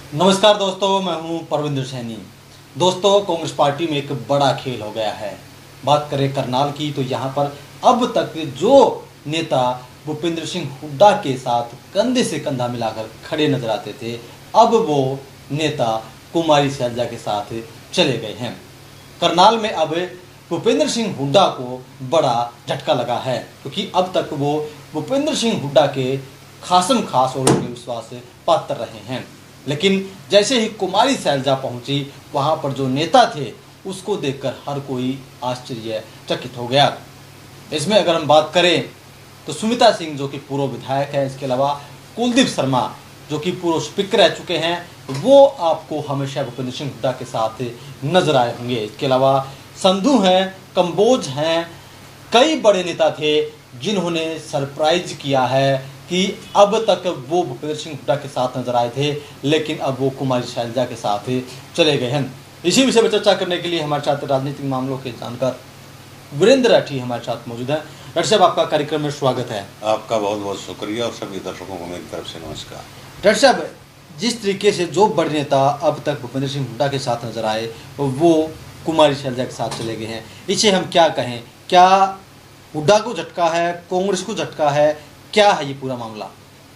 नमस्कार दोस्तों, मैं हूं परविंदर सैनी। दोस्तों, कांग्रेस पार्टी में एक बड़ा खेल हो गया है। बात करें करनाल की तो यहां पर अब तक जो नेता भूपेंद्र सिंह हुड्डा के साथ कंधे से कंधा मिलाकर खड़े नजर आते थे, अब वो नेता कुमारी शैलजा के साथ चले गए हैं। करनाल में अब भूपेंद्र सिंह हुड्डा को बड़ा झटका लगा है, क्योंकि अब तक वो भूपेंद्र सिंह हुड्डा के खासम खास और उनके विश्वास पात्र रहे हैं। लेकिन जैसे ही कुमारी शैलजा पहुंची, वहां पर जो नेता थे उसको देखकर हर कोई आश्चर्यचकित हो गया। इसमें अगर हम बात करें तो सुमिता सिंह जो कि पूर्व विधायक है, इसके अलावा कुलदीप शर्मा जो कि पूर्व स्पीकर रह चुके हैं, वो आपको हमेशा भूपेंद्र सिंह हुड्डा के साथ नजर आए होंगे। इसके अलावा संधू हैं, कंबोज हैं, कई बड़े नेता थे जिन्होंने सरप्राइज किया है कि अब तक वो भूपेंद्र सिंह हुड्डा के साथ नजर आए थे, लेकिन अब वो कुमारी शैलजा के साथ चले गए हैं। इसी विषय पर चर्चा करने के लिए हमारे साथ राजनीतिक मामलों के जानकार वीरेंद्र राठी हमारे साथ मौजूद हैं। डॉक्टर साहब, आपका कार्यक्रम में स्वागत है। आपका बहुत बहुत शुक्रिया और सभी दर्शकों को मेरी तरफ से नमस्कार। डॉक्टर साहब, जिस तरीके से जो बड़े नेता अब तक भूपेंद्र सिंह हुड्डा के साथ नजर आए, वो कुमारी शैलजा के साथ चले गए हैं, इसे हम क्या कहें? क्या हुड्डा को झटका है, कांग्रेस को झटका है, क्या है ये पूरा मामला?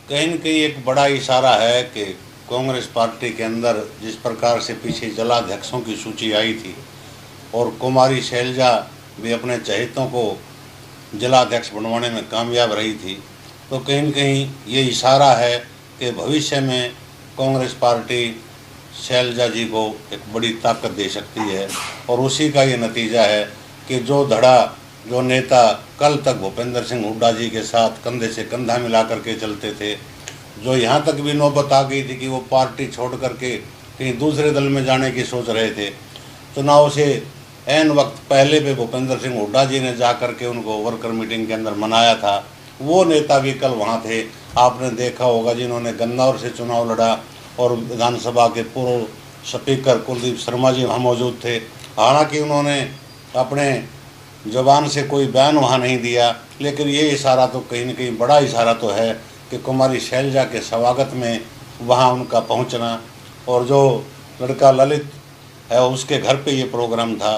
कहीं न कहीं एक बड़ा इशारा है कि कांग्रेस पार्टी के अंदर जिस प्रकार से पीछे जलाध्यक्षों की सूची आई थी और कुमारी शैलजा भी अपने चहेतों को जिलाध्यक्ष बनवाने में कामयाब रही थी, तो कहीं न कहीं ये इशारा है कि भविष्य में कांग्रेस पार्टी शैलजा जी को एक बड़ी ताकत दे सकती है। और उसी का ये नतीजा है कि जो नेता कल तक भूपेंद्र सिंह हुड्डा जी के साथ कंधे से कंधा मिला करके चलते थे, जो यहाँ तक भी नौबत आ गई थी कि वो पार्टी छोड़ करके कहीं दूसरे दल में जाने की सोच रहे थे, चुनाव से ऐन वक्त पहले पे भूपेंद्र सिंह हुड्डा जी ने जा करके उनको वर्कर मीटिंग के अंदर मनाया था। वो नेता भी कल वहाँ थे, आपने देखा होगा, जिन्होंने गन्नौर से चुनाव लड़ा और विधानसभा के पूर्व स्पीकर कुलदीप शर्मा जी वहाँ मौजूद थे। हालांकि उन्होंने अपने जबान से कोई बयान वहाँ नहीं दिया, लेकिन ये इशारा तो कहीं न कहीं बड़ा इशारा तो है कि कुमारी शैलजा के स्वागत में वहाँ उनका पहुँचना, और जो लड़का ललित है उसके घर पे ये प्रोग्राम था,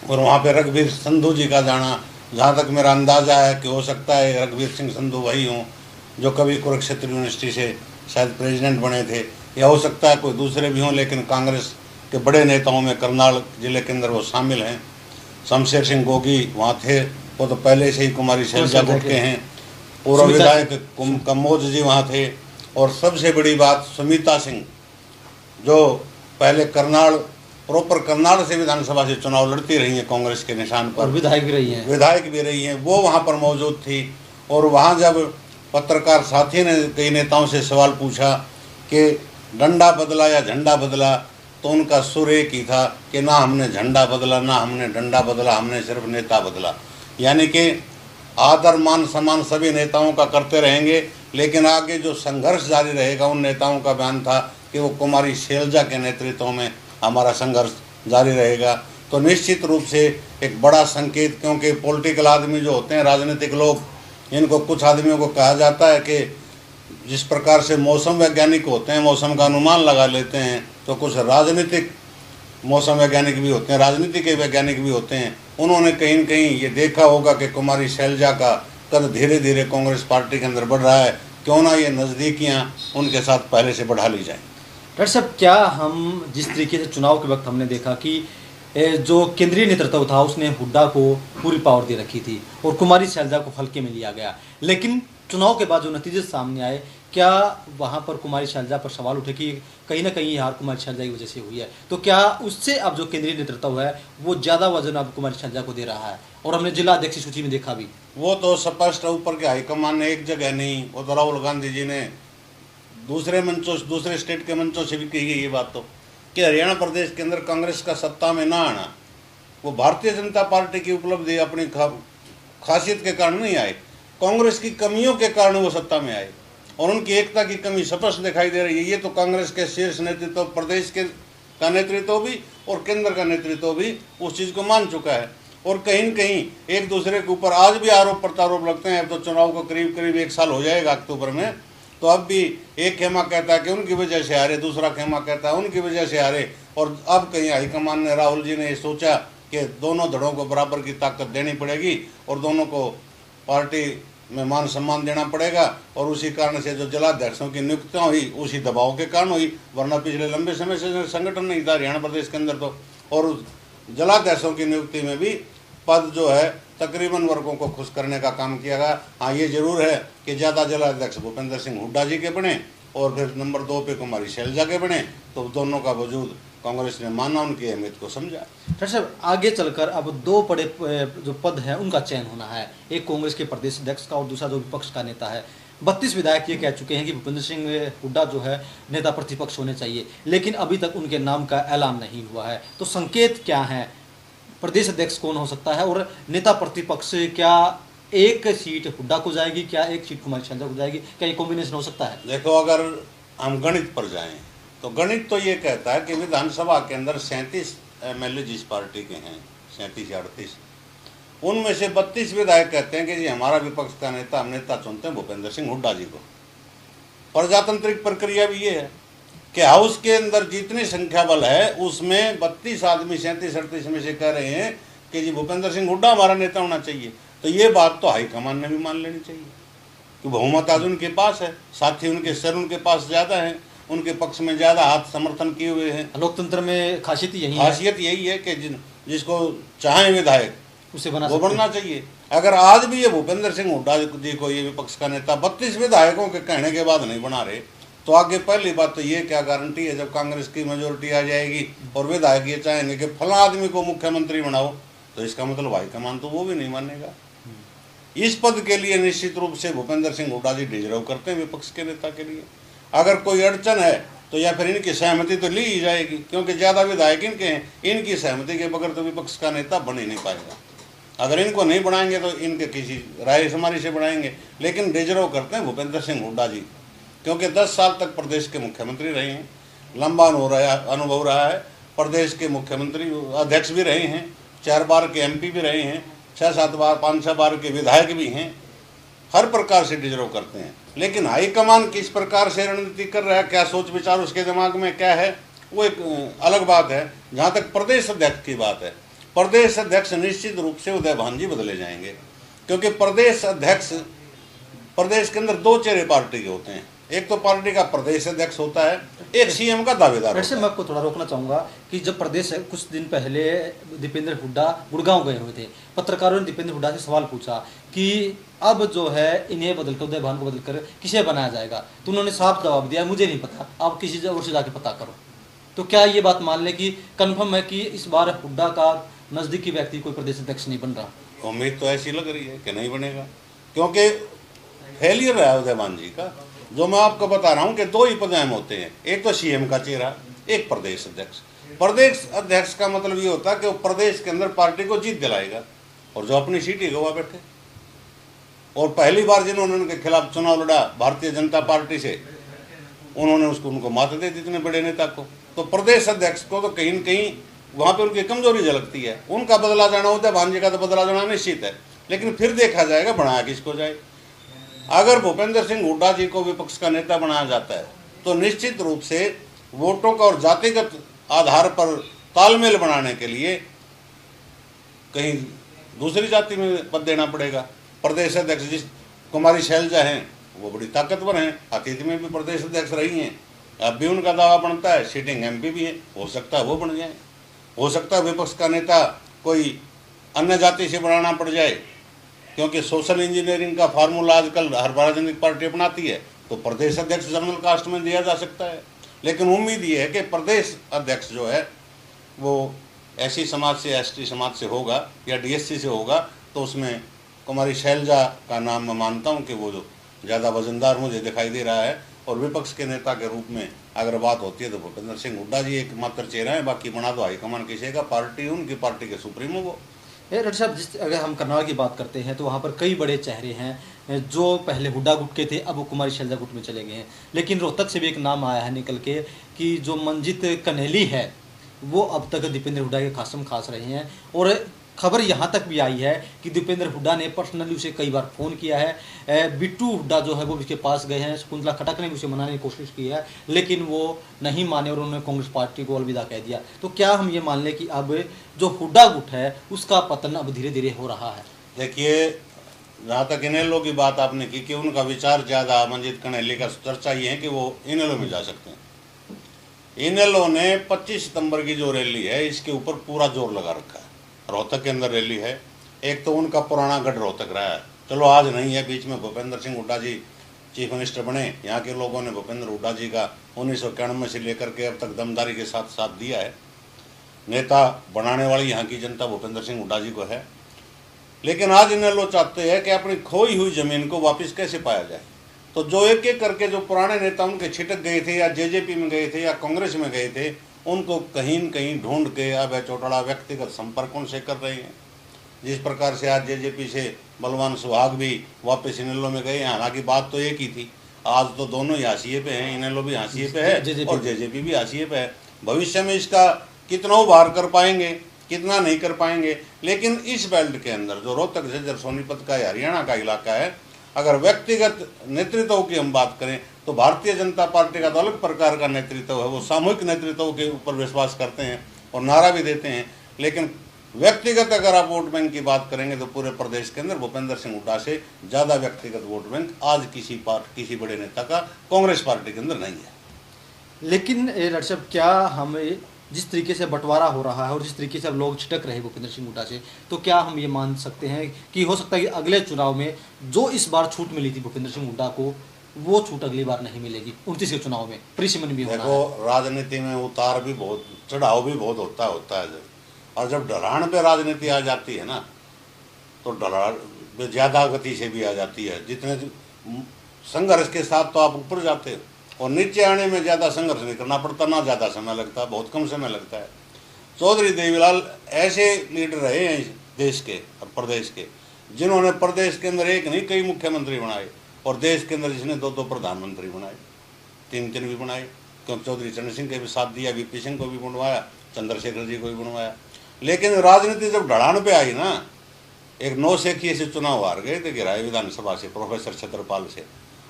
और वहाँ पे रघुवीर संधू जी का जाना, जहाँ तक मेरा अंदाज़ा है कि हो सकता है रघुवीर सिंह संधू वही हों जो कभी कुरुक्षेत्र यूनिवर्सिटी से शायद प्रेसिडेंट बने थे, या हो सकता है कोई दूसरे भी हों, लेकिन कांग्रेस के बड़े नेताओं में करनाल जिले के अंदर वो शामिल हैं। शमशेर सिंह गोगी वहाँ थे, वो तो पहले से ही कुमारी शैलजा गुट के हैं। पूर्व विधायक कंबोज जी वहाँ थे, और सबसे बड़ी बात सुमिता सिंह जो पहले प्रॉपर करनाल से विधानसभा से चुनाव लड़ती रही हैं कांग्रेस के निशान पर, विधायक भी रही हैं, वो वहाँ पर मौजूद थी। और वहाँ जब पत्रकार साथी ने कई नेताओं से सवाल पूछा कि डंडा बदला या झंडा बदला, तो उनका सुर एक ही था कि ना हमने झंडा बदला, ना हमने डंडा बदला, हमने सिर्फ नेता बदला। यानी कि आदर मान सम्मान सभी नेताओं का करते रहेंगे, लेकिन आगे जो संघर्ष जारी रहेगा, उन नेताओं का बयान था कि वो कुमारी शैलजा के नेतृत्व में हमारा संघर्ष जारी रहेगा। तो निश्चित रूप से एक बड़ा संकेत, क्योंकि पॉलिटिकल आदमी जो होते हैं, राजनीतिक लोग, इनको कुछ आदमियों को कहा जाता है कि जिस प्रकार से मौसम वैज्ञानिक होते हैं, मौसम का अनुमान लगा लेते हैं, तो कुछ राजनीतिक मौसम वैज्ञानिक भी होते हैं, राजनीति के वैज्ञानिक भी होते हैं। उन्होंने कहीं न कहीं ये देखा होगा कि कुमारी शैलजा का कद धीरे धीरे कांग्रेस पार्टी के अंदर बढ़ रहा है, क्यों ना ये नज़दीकियाँ उनके साथ पहले से बढ़ा ली जाएं। डॉक्टर साहब, क्या हम जिस तरीके से चुनाव के वक्त हमने देखा कि जो केंद्रीय नेतृत्व था उसने हुड्डा को पूरी पावर दे रखी थी और कुमारी शैलजा को हल्के में लिया गया, लेकिन चुनाव के बाद जो नतीजे सामने आए, क्या वहाँ पर कुमारी शैलजा पर सवाल उठे कि कहीं ना कहीं हार कुमारी शैलजा की वजह से हुई है? तो क्या उससे अब जो केंद्रीय नेतृत्व है वो ज़्यादा वजन अब कुमारी शैलजा को दे रहा है? और हमने जिला अध्यक्ष की सूची में देखा भी, वो तो स्पष्ट ऊपर के हाईकमान ने एक जगह नहीं, वो तो राहुल गांधी जी ने दूसरे मंचों, दूसरे स्टेट के मंचों से भी कही गई ये बात, तो कि हरियाणा प्रदेश के अंदर कांग्रेस का सत्ता में ना आना वो भारतीय जनता पार्टी की उपलब्धि अपनी खासियत के कारण नहीं आए, कांग्रेस की कमियों के कारण वो सत्ता में आए, और उनकी एकता की कमी स्पष्ट दिखाई दे रही है। ये तो कांग्रेस के शीर्ष नेतृत्व, प्रदेश के का नेतृत्व भी और केंद्र का नेतृत्व भी उस चीज़ को मान चुका है। और कहीं न कहीं एक दूसरे के ऊपर आज भी आरोप प्रत्यारोप लगते हैं। अब तो चुनाव को करीब करीब 1 साल हो जाएगा अक्टूबर में, तो अब भी एक खेमा कहता है कि उनकी वजह से हारे, दूसरा खेमा कहता है उनकी वजह से हारे। और अब कहीं हाईकमान ने, राहुल जी ने ये सोचा कि दोनों धड़ों को बराबर की ताकत देनी पड़ेगी और दोनों को पार्टी में मान सम्मान देना पड़ेगा, और उसी कारण से जो जिलाध्यक्षों की नियुक्तियाँ हुई उसी दबाव के कारण हुई, वरना पिछले लंबे समय से संगठन नहीं था हरियाणा प्रदेश के अंदर तो। और जिलाध्यक्षों की नियुक्ति में भी पद जो है तकरीबन वर्गों को खुश करने का काम किया गया। हाँ, ये जरूर है कि ज़्यादा जिलाध्यक्ष भूपेंद्र सिंह हुड्डा जी के बने और फिर नंबर 2 पे कुमारी शैलजा के बने, तो दोनों का वजूद कांग्रेस ने माना, उनकी अहमियत को समझा। डॉक्टर साहब, आगे चलकर अब 2 बड़े जो पद हैं उनका चयन होना है, एक कांग्रेस के प्रदेश अध्यक्ष का और दूसरा जो विपक्ष का नेता है। 32 विधायक ये कह चुके हैं कि भूपेंद्र सिंह हुड्डा जो है नेता प्रतिपक्ष होने चाहिए, लेकिन अभी तक उनके नाम का ऐलान नहीं हुआ है। तो संकेत क्या है, प्रदेश अध्यक्ष कौन हो सकता है और नेता प्रतिपक्ष, क्या एक सीट हुड्डा को जाएगी, क्या एक सीट कुमारी शैलजा को जाएगी, क्या ये कॉम्बिनेशन हो सकता है? देखो, अगर हम गणित पर जाएं तो गणित तो ये कहता है कि विधानसभा के अंदर 37 MLA जिस पार्टी के हैं, 37 या 38, उनमें से 32 विधायक कहते हैं कि जी हमारा विपक्ष का नेता, हम नेता चुनते हैं भूपेंद्र सिंह हुड्डा जी को। प्रजातांत्रिक प्रक्रिया भी ये है कि हाउस के अंदर जितनी संख्या बल है उसमें 32 आदमी 37-38 में से कह रहे हैं कि जी भूपेंद्र सिंह हुड्डा हमारा नेता होना चाहिए। तो ये बात तो हाईकमान ने भी मान लेनी चाहिए कि बहुमत आज उनके पास है, साथ ही उनके सर उनके पास ज़्यादा हैं, उनके पक्ष में ज़्यादा हाथ समर्थन किए हुए हैं। लोकतंत्र में खासियत यही है कि जिसको चाहें विधायक उसे वो बनना चाहिए। अगर आज भी ये भूपेंद्र सिंह हुड्डा जी को ये विपक्ष का नेता 32 विधायकों के कहने के बाद नहीं बना रहे, तो आगे पहली बात तो ये क्या गारंटी है जब कांग्रेस की मेजोरिटी आ जाएगी और विधायक ये चाहेंगे कि फला आदमी को मुख्यमंत्री बनाओ, तो इसका मतलब हाईकमान तो वो भी नहीं मानेगा। इस पद के लिए निश्चित रूप से भूपेंद्र सिंह हुड्डा जी डिजर्व करते हैं विपक्ष के नेता के लिए। अगर कोई अड़चन है तो या फिर इनकी सहमति तो ली ही जाएगी, क्योंकि ज़्यादा विधायक इनके हैं, इनकी सहमति के बगैर तो विपक्ष का नेता बन ही नहीं पाएगा। अगर इनको नहीं बनाएंगे तो इनके किसी राय शुमारी से बनाएंगे, लेकिन डिजर्व करते हैं भूपेंद्र सिंह हुड्डा जी, क्योंकि 10 साल तक प्रदेश के मुख्यमंत्री रहे हैं, लंबा अनुभव रहा है, प्रदेश के मुख्यमंत्री अध्यक्ष भी रहे हैं, 4 बार के MP भी रहे हैं, 6-7 बार 5-6 बार के विधायक भी हैं, हर प्रकार से डिजर्व करते हैं। लेकिन हाईकमान किस प्रकार से रणनीति कर रहा है, क्या सोच विचार उसके दिमाग में क्या है, वो एक अलग बात है। जहाँ तक प्रदेश अध्यक्ष की बात है, प्रदेश अध्यक्ष निश्चित रूप से उदय भान जी बदले जाएंगे, क्योंकि प्रदेश अध्यक्ष, प्रदेश के अंदर 2 चेहरे पार्टी के होते हैं, एक तो पार्टी का प्रदेश अध्यक्ष होता है, एक CM का दावेदार होता है। मैं आपको थोड़ा रोकना चाहूंगा कि जब प्रदेश कुछ दिन पहले दीपेंद्र हुड्डा गुड़गांव गए हुए थे, पत्रकारों ने दीपेंद्र हुड्डा से सवाल पूछा कि अब जो है इन्हें बदलकर, उदय भान को बदलकर किसे बनाया जाएगा, तो उन्होंने साफ जवाब दिया मुझे नहीं पता, आप किसी और से जाके पता करो। तो क्या ये बात मान लें कि कन्फर्म है कि इस बार हुड्डा का नजदीकी व्यक्ति कोई प्रदेश अध्यक्ष नहीं बन रहा? उम्मीद तो ऐसी लग रही है कि नहीं बनेगा, क्योंकि फेलियर रहा है उदय भान जी का। जो मैं आपको बता रहा हूँ कि 2 ही पद होते हैं, एक तो CM का चेहरा, एक प्रदेश अध्यक्ष। प्रदेश अध्यक्ष का मतलब ये होता है कि वो प्रदेश के अंदर पार्टी को जीत दिलाएगा, और जो अपनी सीट ही गवा बैठे, और पहली बार जिन्होंने उनके खिलाफ चुनाव लड़ा भारतीय जनता पार्टी से, उन्होंने उनको मात दे दी इतने बड़े नेता को। तो प्रदेश अध्यक्ष को तो कहीं न कहीं वहाँ पे उनकी कमजोरी झलकती है। उनका बदला जाना उदय भान जी का तो बदला जाना निश्चित है, लेकिन फिर देखा जाएगा बनाया किसको जाए। अगर भूपेंद्र सिंह हुड्डा जी को विपक्ष का नेता बनाया जाता है तो निश्चित रूप से वोटों का और जातिगत आधार पर तालमेल बनाने के लिए कहीं दूसरी जाति में पद देना पड़ेगा। प्रदेश अध्यक्ष जिस कुमारी शैलजा हैं वो बड़ी ताकतवर हैं, अतीत में भी प्रदेश अध्यक्ष रही हैं, अब भी उनका दावा बनता है, सिटिंग MP भी है, हो सकता है वो बन जाए। हो सकता है विपक्ष का नेता कोई अन्य जाति से बनाना पड़ जाए, क्योंकि सोशल इंजीनियरिंग का फार्मूला आजकल हर राजनीतिक पार्टी अपनाती है, तो प्रदेश अध्यक्ष जनरल कास्ट में दिया जा सकता है। लेकिन उम्मीद ये है कि प्रदेश अध्यक्ष जो है वो SC समाज से, ST समाज से होगा या DSC से होगा, तो उसमें कुमारी शैलजा का नाम मैं मानता हूँ कि वो जो ज़्यादा वजनदार मुझे दिखाई दे रहा है। और विपक्ष के नेता के रूप में अगर बात होती है तो भूपेंद्र सिंह हुड्डा जी एकमात्र चेहरा है, बाकी बना दो हाईकमान किसी का, पार्टी उनकी पार्टी के सुप्रीमो वो। डॉक्टर साहब, अगर हम करनाल की बात करते हैं तो वहाँ पर कई बड़े चेहरे हैं जो पहले हुड्डा गुट के थे, अब वो कुमारी शैलजा गुट में चले गए हैं। लेकिन रोहतक से भी एक नाम आया है निकल के कि जो मंजित कन्हेली है वो अब तक दीपेंद्र हुड्डा के खासम खास रहे हैं, और खबर यहाँ तक भी आई है कि दीपेंद्र हुड्डा ने पर्सनली उसे कई बार फ़ोन किया है। बिट्टू हुड्डा जो है वो उसके पास गए हैं, शकुंतला खटक ने भी उसे मनाने की कोशिश की है, लेकिन वो नहीं माने और उन्होंने कांग्रेस पार्टी को अलविदा कह दिया। तो क्या हम ये मान लें कि अब जो हुड्डा गुट है उसका पतन अब धीरे धीरे हो रहा है? देखिए, जहाँ तक इनेलो की बात आपने की कि उनका विचार ज़्यादा मंजीत कनेली का चर्चा ये है कि वो इनेलो में जा सकते हैं। इनेलो ने 25 सितंबर की जो रैली है इसके ऊपर पूरा जोर लगा रखा है। रोहतक के अंदर रैली है। एक तो उनका पुराना गढ़ रोहतक रहा है, चलो आज नहीं है, बीच में भूपेंद्र सिंह हुड्डा जी चीफ मिनिस्टर बने। यहाँ के लोगों ने भूपेंद्र हुड्डा जी का 1991 से लेकर के अब तक दमदारी के साथ साथ दिया है। नेता बनाने वाली यहाँ की जनता भूपेंद्र सिंह हुड्डा जी को है। लेकिन आज इनेलो चाहते हैं कि अपनी खोई हुई जमीन को वापस कैसे पाया जाए। तो जो एक एक करके जो पुराने नेता उनके छिटक गए थे या जेजेपी में गए थे या कांग्रेस में गए थे, उनको कहीं न कहीं ढूंढ के अभय चौटाला व्यक्तिगत संपर्क उनसे कर रहे हैं। जिस प्रकार से आज जेजेपी से बलवान सुहाग भी वापस इनेलो में गए। हालांकि बात तो एक ही थी, आज तो दोनों ही हाशिए पे हैं, इनेलो भी हाशिए पे है और जेजेपी भी हाशिए पे है। भविष्य में इसका कितना उभार कर पाएंगे, कितना नहीं कर पाएंगे। लेकिन इस बेल्ट के अंदर जो रोहतक झज्जर सोनीपत का हरियाणा का इलाका है, अगर व्यक्तिगत नेतृत्व की हम बात करें तो भारतीय जनता पार्टी का तो अलग प्रकार का नेतृत्व है। वो सामूहिक नेतृत्व के ऊपर विश्वास करते हैं और नारा भी देते हैं। लेकिन व्यक्तिगत अगर आप वोट बैंक की बात करेंगे तो पूरे प्रदेश के अंदर भूपेंद्र सिंह हुड्डा से ज़्यादा व्यक्तिगत वोट बैंक आज किसी बड़े नेता का कांग्रेस पार्टी के अंदर नहीं है। लेकिन डॉक्टर साहब, क्या हम जिस तरीके से बंटवारा हो रहा है और जिस तरीके से अब लोग छिटक रहे हैं भूपेंद्र सिंह हुड्डा से, तो क्या हम ये मान सकते हैं कि हो सकता है कि अगले चुनाव में जो इस बार छूट मिली थी भूपेंद्र सिंह हुड्डा को, वो छूट अगली बार नहीं मिलेगी? 29 के चुनाव में परिसीमन भी होना है। देखो, राजनीति में उतार भी बहुत, चढ़ाव भी बहुत होता है। और जब ढलान पे राजनीति आ जाती है ना, तो ढलान ज़्यादा गति से भी आ जाती है। जितने संघर्ष के साथ तो आप ऊपर जाते हो और नीचे आने में ज़्यादा संघर्ष नहीं करना पड़ता, ना ज़्यादा समय लगता, बहुत कम समय लगता है। चौधरी देवीलाल ऐसे लीडर रहे हैं देश के और प्रदेश के, जिन्होंने प्रदेश के अंदर एक नहीं कई मुख्यमंत्री बनाए और देश के अंदर जिसने 2 प्रधानमंत्री बनाए, 3 भी बनाए। क्योंकि चौधरी चरण सिंह के भी साथ दिया, वीपी सिंह को भी बनवाया, चंद्रशेखर जी को भी बनवाया। लेकिन राजनीति जब ढलान पे आई ना, एक 9 शेखिए से चुनाव हार गए थे गिराए विधानसभा से प्रोफेसर छत्रपाल से।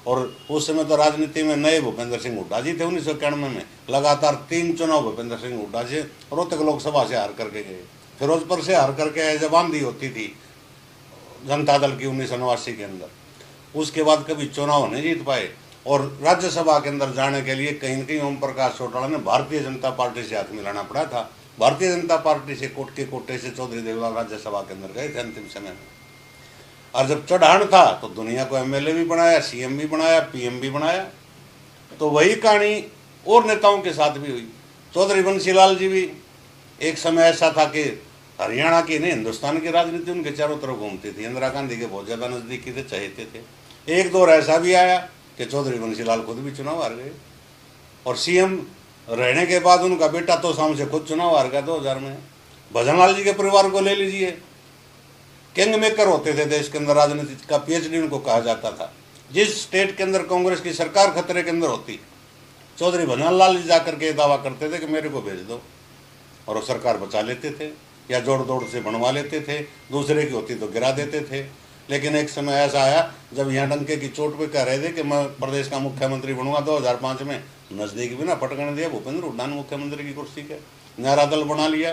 और उस समय तो राजनीति में नए भूपेंद्र सिंह हुड्डा जी थे। 1991 में लगातार 3 चुनाव भूपेंद्र सिंह हुड्डा जी रोहतक लोकसभा से हार करके गए, फिरोजपुर से हार करके आए जब आंधी होती थी जनता दल की 1989 के अंदर। उसके बाद कभी चुनाव नहीं जीत पाए और राज्यसभा के अंदर जाने के लिए कहीं न कहीं ओम प्रकाश चौटाला ने भारतीय जनता पार्टी से हाथ मिलाना पड़ा था। भारतीय जनता पार्टी से कोट के कोटे से चौधरी देवीलाल राज्यसभा के अंदर गए थे अंतिम समय में। और जब चढ़ान था तो दुनिया को एमएलए भी बनाया, सीएम भी बनाया, पीएम भी बनाया। तो वही कहानी और नेताओं के साथ भी हुई। चौधरी बंसीलाल जी भी एक समय ऐसा था कि हरियाणा की नहीं हिंदुस्तान की राजनीति उनके चारों तरफ घूमती थी। इंदिरा गांधी के बहुत ज़्यादा नज़दीकी थे, चाहते थे। एक दौर ऐसा भी आया कि चौधरी बंसीलाल खुद भी चुनाव हार गए और सीएम रहने के बाद उनका बेटा तो सामने से खुद चुनाव हार गया 2000 में। भजनलाल जी के परिवार को ले लीजिए, किंग मेकर होते थे देश के अंदर, राजनीति का पीएचडी उनको कहा जाता था। जिस स्टेट के अंदर कांग्रेस की सरकार खतरे के अंदर होती, चौधरी भजनलाल जी जाकर के दावा करते थे कि मेरे को भेज दो, और वो सरकार बचा लेते थे या जोड़ दौड़ से बनवा लेते थे। दूसरे की होती तो गिरा देते थे। लेकिन एक समय ऐसा आया जब यहाँ डंके की चोट पे कह रहे थे कि मैं प्रदेश का मुख्यमंत्री बनूंगा 2005 में, नज़दीक भी ना फटकने दिया भूपेंद्र हुड्डा ने मुख्यमंत्री की कुर्सी के। न्यारा दल बना लिया,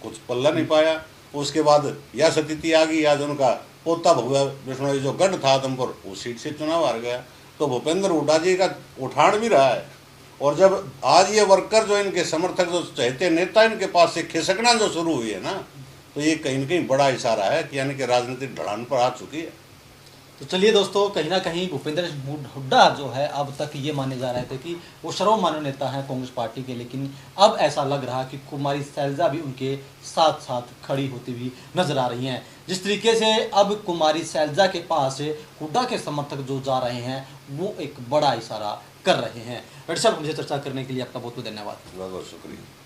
कुछ पल्ला नहीं पाया। उसके बाद यह स्थिति आ गई, आज उनका पोता भगवा विष्णु जो गढ़ था आदमपुर, उस सीट से चुनाव हार गया। तो भूपेंद्र हुड्डा जी का उठान भी रहा है। और जब आज ये वर्कर जो इनके समर्थक जो चाहते नेता इनके पास से खिसकना जो शुरू हुई है ना, तो ये कहीं न कहीं बड़ा इशारा है कि यानी कि राजनीतिक ढलान पर आ चुकी है। तो चलिए दोस्तों, कहीं ना कहीं भूपेंद्र हुड्डा जो है अब तक ये माने जा रहे थे कि वो सर्वमान्य नेता हैं कांग्रेस पार्टी के, लेकिन अब ऐसा लग रहा कि कुमारी शैलजा भी उनके साथ साथ खड़ी होती हुई नजर आ रही हैं। जिस तरीके से अब कुमारी शैलजा के पास हुड्डा के समर्थक जो जा रहे हैं वो एक बड़ा इशारा कर रहे हैं। डॉक्टर साहब, मुझे चर्चा करने के लिए आपका बहुत बहुत धन्यवाद। बहुत बहुत शुक्रिया।